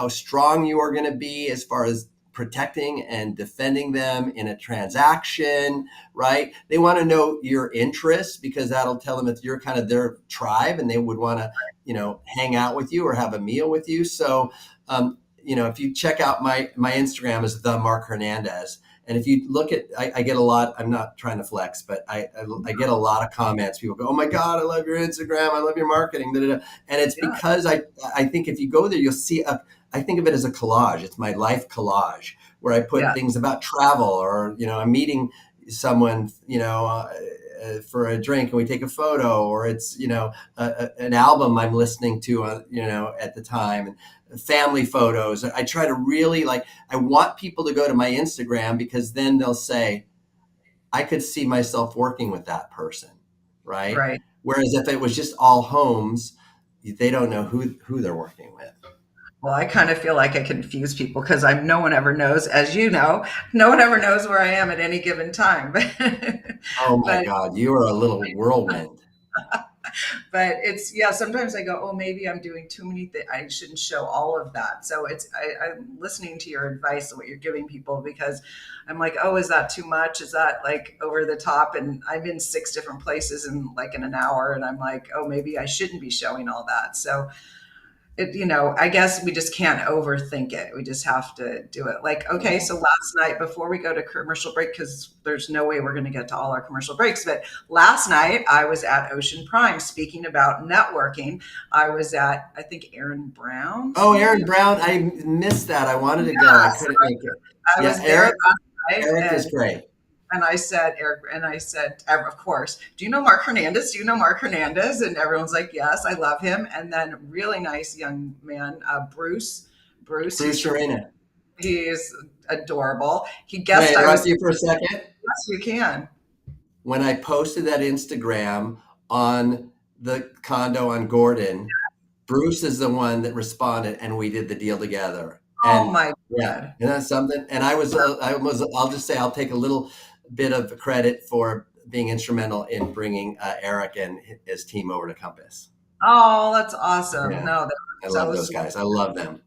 strong you are going to be as far as protecting and defending them in a transaction, right? They want to know your interests, because that'll tell them if you're kind of their tribe and they would want to, hang out with you or have a meal with you. So, if you check out my Instagram is the Marc Hernandez. And if you look at, I get a lot, I'm not trying to flex, but I get a lot of comments. People go, oh my God, I love your Instagram. I love your marketing. Da, da, da. And it's yeah. because I think if you go there, you'll see, I think of it as a collage. It's my life collage where I put Yeah. things about travel, or, I'm meeting someone, for a drink and we take a photo, or it's, an album I'm listening to, at the time, and family photos. I try to really I want people to go to my Instagram, because then they'll say, I could see myself working with that person. Right. Right. Whereas if it was just all homes, they don't know who they're working with. Well, I kind of feel like I confuse people because no one ever knows, as you know, no one ever knows where I am at any given time. Oh my But God, you are a little whirlwind. but it's, yeah, sometimes I go, oh, maybe I'm doing too many things. I shouldn't show all of that. So I'm listening to your advice and what you're giving people, because I'm like, oh, is that too much? Is that like over the top? And I'm in 6 different places in an hour, and I'm like, oh, maybe I shouldn't be showing all that. So I guess we just can't overthink it. We just have to do it. Like, okay, so last night, before we go to commercial break, because there's no way we're going to get to all our commercial breaks, but last night I was at Ocean Prime. Speaking about networking, I was at, I think, Aaron Brown's. Oh, Maybe? Aaron Brown, I missed that. I wanted to go. I Yeah, so couldn't make it. I Yeah, was there last night, Eric is great. and I said, Eric, and I said, of course, do you know Marc Hernandez? Do you know Marc Hernandez? And everyone's like, yes, I love him. And then really nice young man, Bruce. Bruce Arena. He is adorable. He Can I guessed I was, interrupt you for a second? yes, you can. When I posted that Instagram on the condo on Gordon, Bruce is the one that responded, and we did the deal together. Oh And my yeah, God. isn't that something? And I'll just say, I'll take a little bit of credit for being instrumental in bringing Eric and his team over to Compass. Oh, that's awesome. Yeah, No, I that love was those guys. I love them.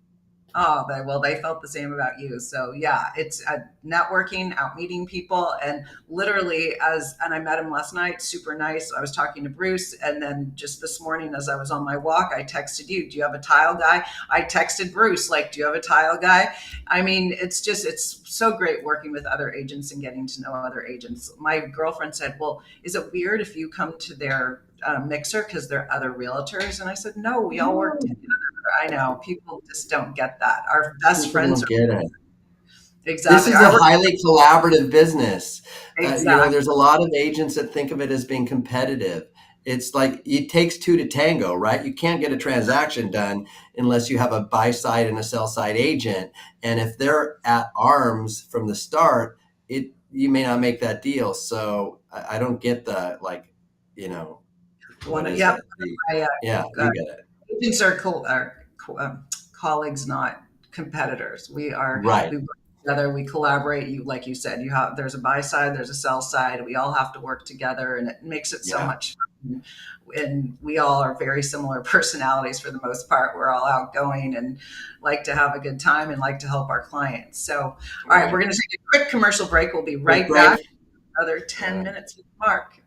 Oh, they felt the same about you. So yeah, it's networking, out meeting people, and literally and I met him last night, super nice. I was talking to Bruce, and then just this morning as I was on my walk, I texted you, do you have a tile guy? I texted Bruce, like, do you have a tile guy? I mean, it's so great working with other agents and getting to know other agents. My girlfriend said, well, is it weird if you come to their mixer because they're other realtors? And I said, no, we all work No, together. I know people just don't get that. Our best people friends don't are get it. This exactly. is a highly collaborative business. Exactly. There's a lot of agents that think of it as being competitive. It's like it takes two to tango, right? You can't get a transaction done unless you have a buy side and a sell side agent. And if they're at arms from the start, you may not make that deal. So I don't get the you know, what One, is yep. it? The My yeah, uh, you get it. agents colleagues, not competitors. Right. We work together. We collaborate. Like you said, there's a buy side, there's a sell side. We all have to work together, and it makes it so Yeah. much fun. And we all are very similar personalities for the most part. We're all outgoing and like to have a good time and like to help our clients. So, all right, we're Right. going to take a quick commercial break. We'll be Quick right back. break. Another All 10 right. minutes with Mark.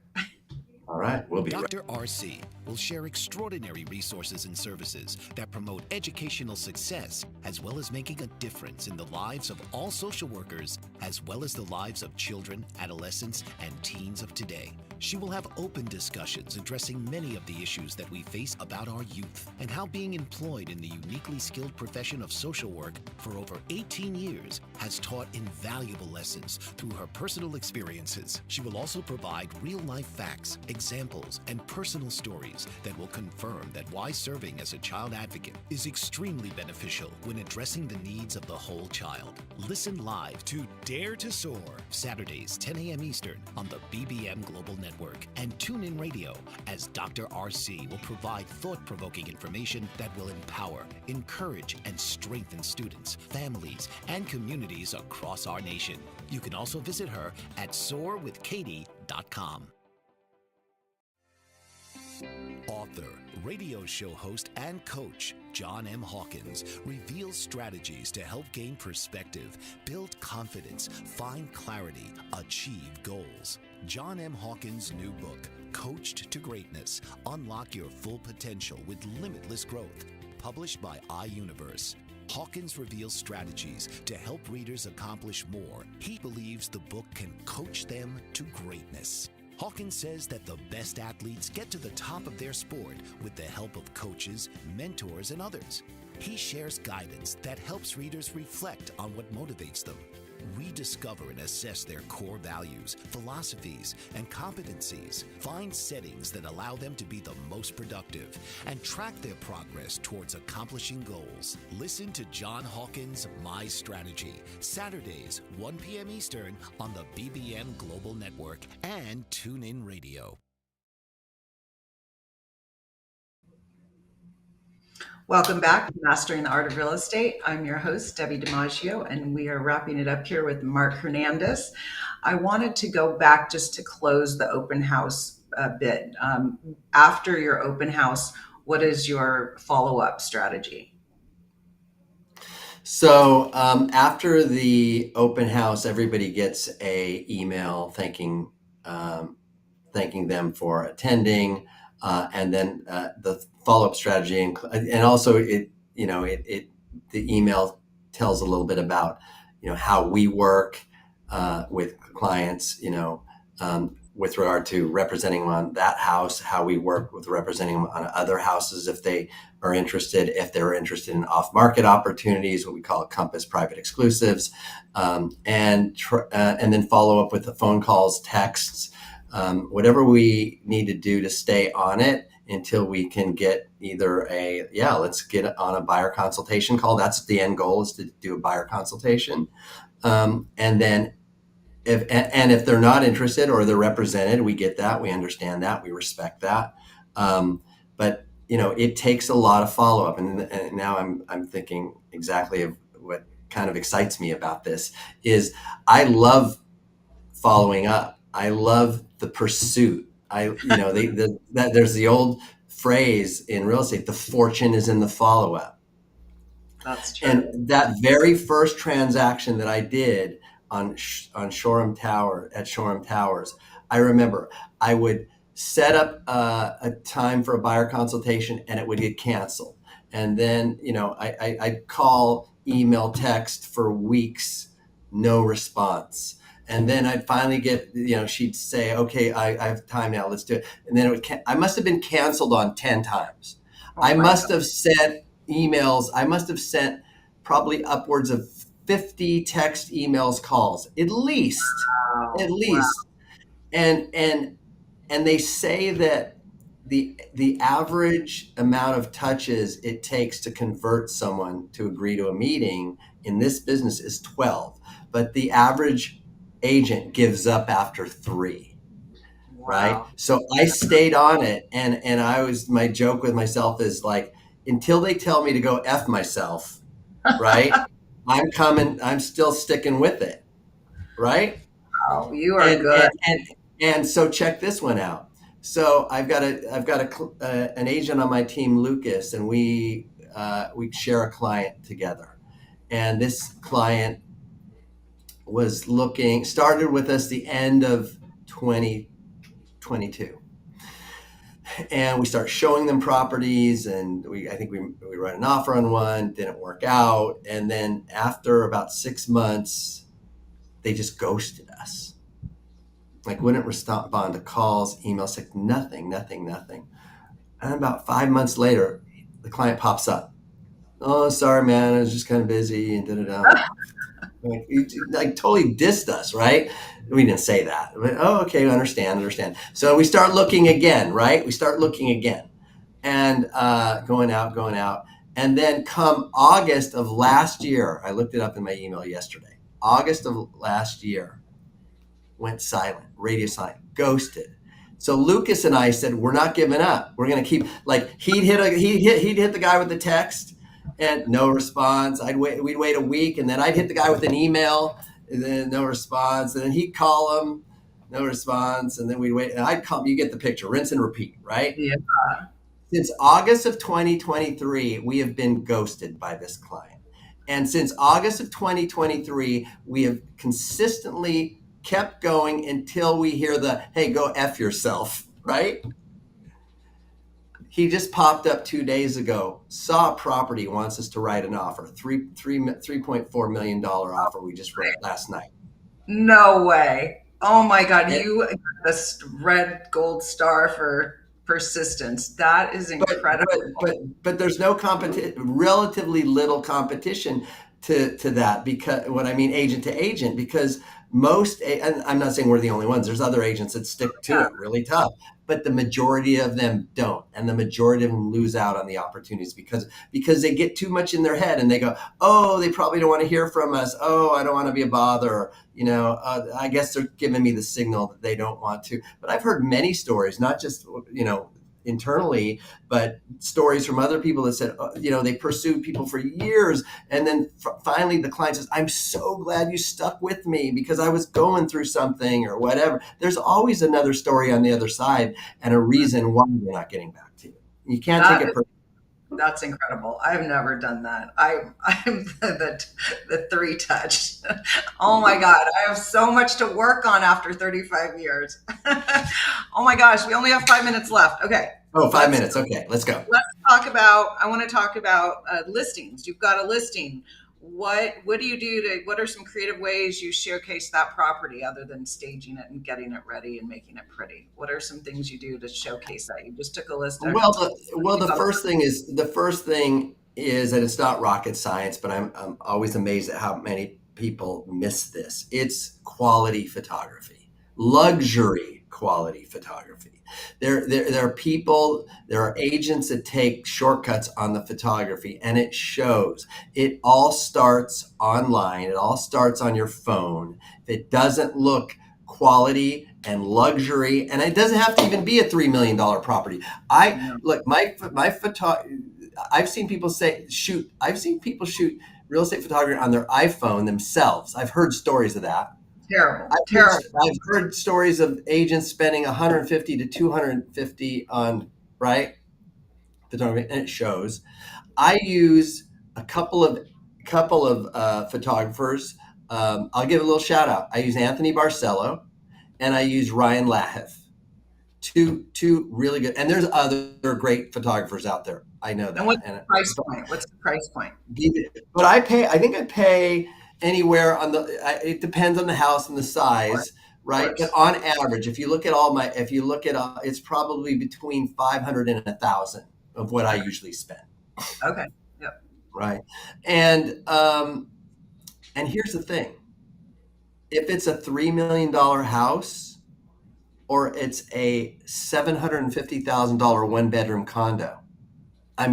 All right. We'll be right. Dr. RC will share extraordinary resources and services that promote educational success, as well as making a difference in the lives of all social workers, as well as the lives of children, adolescents, and teens of today. She will have open discussions addressing many of the issues that we face about our youth and how being employed in the uniquely skilled profession of social work for over 18 years has taught invaluable lessons through her personal experiences. She will also provide real-life facts, examples, and personal stories that will confirm that why serving as a child advocate is extremely beneficial when addressing the needs of the whole child. Listen live to Dare to Soar, Saturdays, 10 a.m. Eastern on the BBM Global Network, and tune in radio as Dr. RC will provide thought-provoking information that will empower, encourage, and strengthen students, families, and communities across our nation. You can also visit her at soarwithkatie.com. Author, radio show host, and coach John M. Hawkins reveals strategies to help gain perspective, build confidence, find clarity, achieve goals. John M. Hawkins' new book, Coached to Greatness: Unlock Your Full Potential with Limitless Growth, published by iUniverse. Hawkins reveals strategies to help readers accomplish more. He believes the book can coach them to greatness. Hawkins says that the best athletes get to the top of their sport with the help of coaches, mentors, and others. He shares guidance that helps readers reflect on what motivates them. Rediscover and assess their core values, philosophies, and competencies. Find settings that allow them to be the most productive and track their progress towards accomplishing goals. Listen to John Hawkins' My Strategy, Saturdays, 1 p.m. Eastern on the BBM Global Network and TuneIn Radio. Welcome back to Mastering the Art of Real Estate. I'm your host, Debbi DiMaggio, and we are wrapping it up here with Marc Hernandez. I wanted to go back just to close the open house bit. After your open house, what is your follow-up strategy? So after the open house, everybody gets a email thanking them for attending, and then the follow-up strategy, and also the email tells a little bit about how we work with clients, with regard to representing them on that house, how we work with representing them on other houses if they're interested in off-market opportunities, what we call Compass private exclusives, and then follow up with the phone calls, texts, whatever we need to do to stay on it until we can get either let's get on a buyer consultation call. That's the end goal, is to do a buyer consultation. And then if they're not interested or they're represented, we get that, we understand that, we respect that. But it takes a lot of follow-up. And now I'm thinking exactly of what kind of excites me about this is I love following up. I love the pursuit. There's the old phrase in real estate, the fortune is in the follow-up. That's true. And that very first transaction that I did on Shoreham Tower at Shoreham Towers, I remember I would set up a time for a buyer consultation and it would get canceled. And then, I'd call, email, text for weeks, no response. And then I'd finally get, she'd say, okay, I have time now, let's do it. And then I must have been canceled on 10 times. I must have sent emails. I must have sent probably upwards of 50 text, emails, calls, at least. Wow. And they say that the average amount of touches it takes to convert someone to agree to a meeting in this business is 12, but the average agent gives up after 3. Wow. Right? So I stayed on it, and my joke with myself is like, until they tell me to go F myself, right? I'm still sticking with it, right? Wow, you are good. And so check this one out. So I've got an agent on my team, Lucas, and we share a client together. And this client started with us the end of 2022. And we start showing them properties, and I think we wrote an offer on one, didn't work out. And then after about 6 months, they just ghosted us. Like, wouldn't respond to calls, emails, like nothing. And about 5 months later, the client pops up. Oh, sorry, man, I was just kind of busy and da-da-da. Like totally dissed us, right? We didn't say that. Oh, okay, understand. So we start looking again, right? And going out. And then come August of last year, I looked it up in my email yesterday. August of last year, went silent, radio silent, ghosted. So Lucas and I said, we're not giving up. We're going to keep, like, he'd hit the guy with the text and no response. We'd wait a week, and then I'd hit the guy with an email and then no response. And then he'd call him, no response. And then we'd wait, and I'd call, you get the picture, rinse and repeat, right? Yeah. Since August of 2023, we have been ghosted by this client. And since August of 2023, we have consistently kept going until we hear the, hey, go F yourself, right? He just popped up 2 days ago, saw a property, wants us to write an offer, $3.4 million offer we just wrote last night. No way. Oh my God. You got this red gold star for persistence. That is incredible. But there's no competition, relatively little competition to that, because what I mean, agent to agent, because and I'm not saying we're the only ones, there's other agents that stick to it really tough, but the majority of them don't, and the majority of them lose out on the opportunities because they get too much in their head, and they go, oh, they probably don't want to hear from us, oh, I don't want to be a bother, I guess they're giving me the signal that they don't want to. But I've heard many stories, not just internally, but stories from other people that said, they pursued people for years, and then finally the client says, I'm so glad you stuck with me because I was going through something or whatever. There's always another story on the other side and a reason why they're not getting back to you. You can't take it personally. That's incredible. I've never done that. I'm the 3 touch. Oh my God. I have so much to work on after 35 years. Oh my gosh. We only have 5 minutes left. Okay. Oh, 5 minutes. Okay. Let's go. I want to talk about listings. You've got a listing. What do you do what are some creative ways you showcase that property other than staging it and getting it ready and making it pretty? What are some things you do to showcase that? You just took a list. The first thing is that it's not rocket science, but I'm always amazed at how many people miss this. It's quality photography, luxury quality photography. There are agents that take shortcuts on the photography, and it shows. It all starts online. It all starts on your phone. If it doesn't look quality and luxury, and it doesn't have to even be a $3 million property. I've seen people shoot real estate photography on their iPhone themselves. I've heard stories of that. Terrible. I've heard stories of agents spending $150 to $250 on, right? photography, and it shows. I use a couple of photographers. I'll give a little shout out. I use Anthony Barcelo and I use Ryan Lahith. Two really good, and there's other great photographers out there. I know And that, and what's the price point? but I pay. I think I pay anywhere on the. It depends on the house and the size, right? But on average, if you look at it's probably between 500 and 1,000 of what I usually spend. Okay. Yep. Right. And here's the thing. If it's a $3 million house or it's a $750,000 one bedroom condo, I'm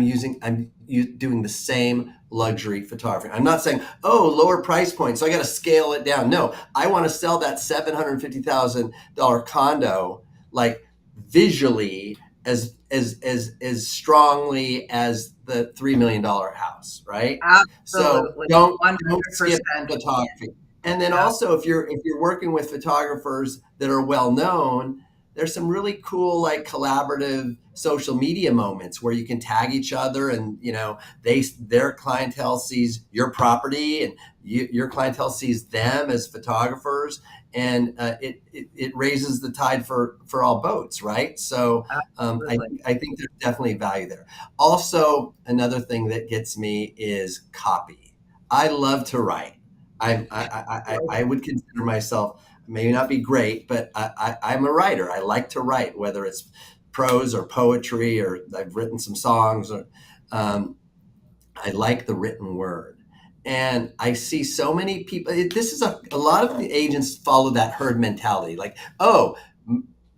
doing the same luxury photography. I'm not saying, oh, lower price point, so I got to scale it down. No, I want to sell that $750,000 condo like visually as strongly as the $3 million house, right? Absolutely. So don't 100%. skip photography. And then Yeah. also, if you're working with photographers that are well known, there's some really cool like collaborative social media moments where you can tag each other, and their clientele sees your property, and your clientele sees them as photographers, and it raises the tide for all boats, right? So I think there's definitely value there. Also, another thing that gets me is copy. I love to write. I would consider myself maybe not be great, but I'm a writer. I like to write, whether it's prose or poetry, or I've written some songs. Or I like the written word. And I see so many people. This is a lot of the agents follow that herd mentality. Like, oh,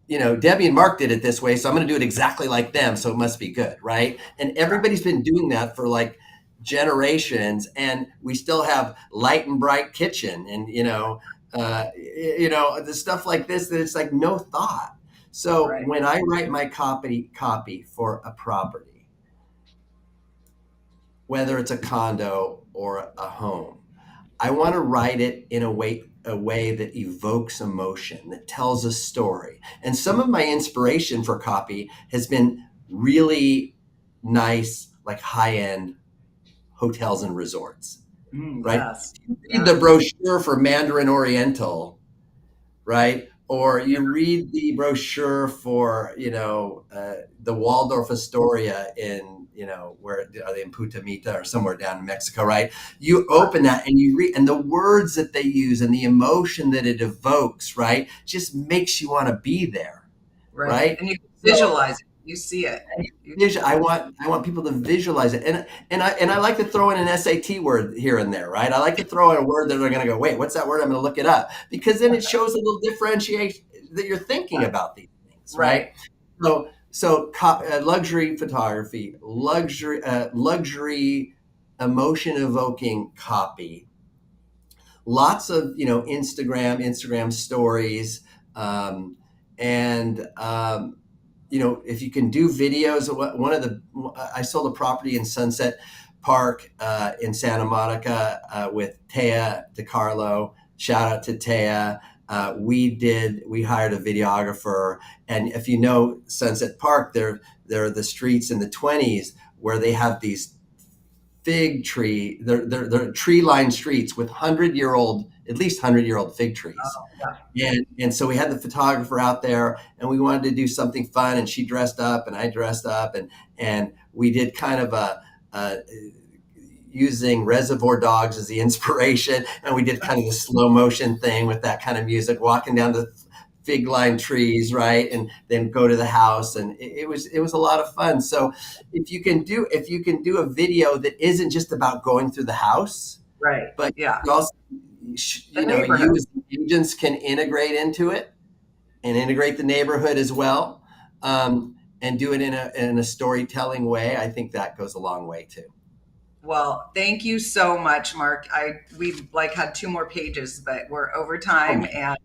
Debbi and Marc did it this way, so I'm going to do it exactly like them, so it must be good, right? And everybody's been doing that for like generations, and we still have light and bright kitchen, and the stuff like this, that it's like no thought. So when I write my copy for a property, whether it's a condo or a home, I want to write it in a way that evokes emotion, that tells a story. And some of my inspiration for copy has been really nice, like high-end hotels and resorts, right? Yes. Read the brochure for Mandarin Oriental, right? Or you read the brochure for, the Waldorf Astoria in, where are they, in Punta Mita or somewhere down in Mexico, right? You open that and you read, and the words that they use and the emotion that it evokes, right, just makes you want to be there, right? And you visualize it. You see it. I want people to visualize it, and I like to throw in an SAT word here and there, right? I like to throw in a word that they're going to go, wait, what's that word? I'm going to look it up, because then it shows a little differentiation that you're thinking about these things, right? So luxury photography, luxury emotion evoking copy, lots of Instagram stories, and if you can do videos. I sold a property in Sunset Park in Santa Monica with Taya DiCarlo. Shout out to Taya. We hired a videographer, and if you know Sunset Park, there are the streets in the 20s where they have these fig tree. They're tree-lined streets with at least 100-year-old fig trees. And so we had the photographer out there, and we wanted to do something fun, and she dressed up and I dressed up, and we did kind of a using Reservoir Dogs as the inspiration, and we did kind of the slow motion thing with that kind of music, walking down the fig lined trees, right, and then go to the house, and it was a lot of fun. So if you can do a video that isn't just about going through the house, right, but you also you as agents can integrate into it and integrate the neighborhood as well, and do it in a storytelling way, I think that goes a long way too. Well, thank you so much, Marc. We had 2 more pages, but we're over time, and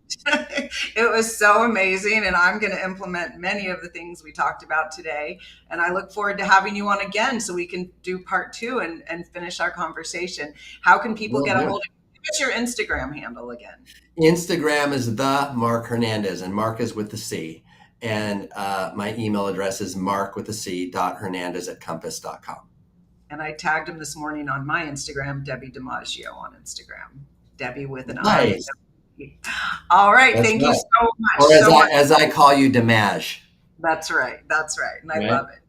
it was so amazing. And I'm going to implement many of the things we talked about today. And I look forward to having you on again so we can do part 2 and finish our conversation. How can people get a hold of you? What's your Instagram handle again? Instagram is the Marc Hernandez, and Marc is with the C. And my email address is marc.hernandez@compass.com. And I tagged him this morning on my Instagram, Debbi DiMaggio on Instagram. Debbi with an Nice. I. All right. That's Thank you right. so much. Or so much. as I call you, DiMaggio. That's right. That's right. And I Right? love it.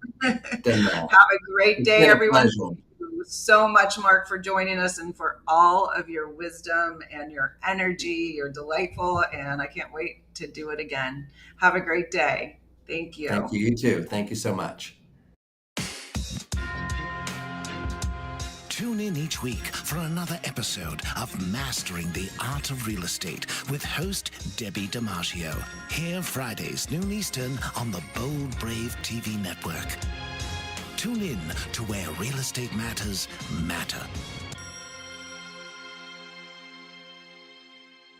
DiMaggio. Have a great It's day, been a everyone. pleasure. Thank you so much, Marc, for joining us and for all of your wisdom and your energy. You're delightful, and I can't wait to do it again. Have a great day. Thank you. Thank you. You too. Thank you so much. Tune in each week for another episode of Mastering the Art of Real Estate with host Debbi DiMaggio. Here Fridays, noon Eastern on the Bold Brave TV network. Tune in to where real estate matters matter.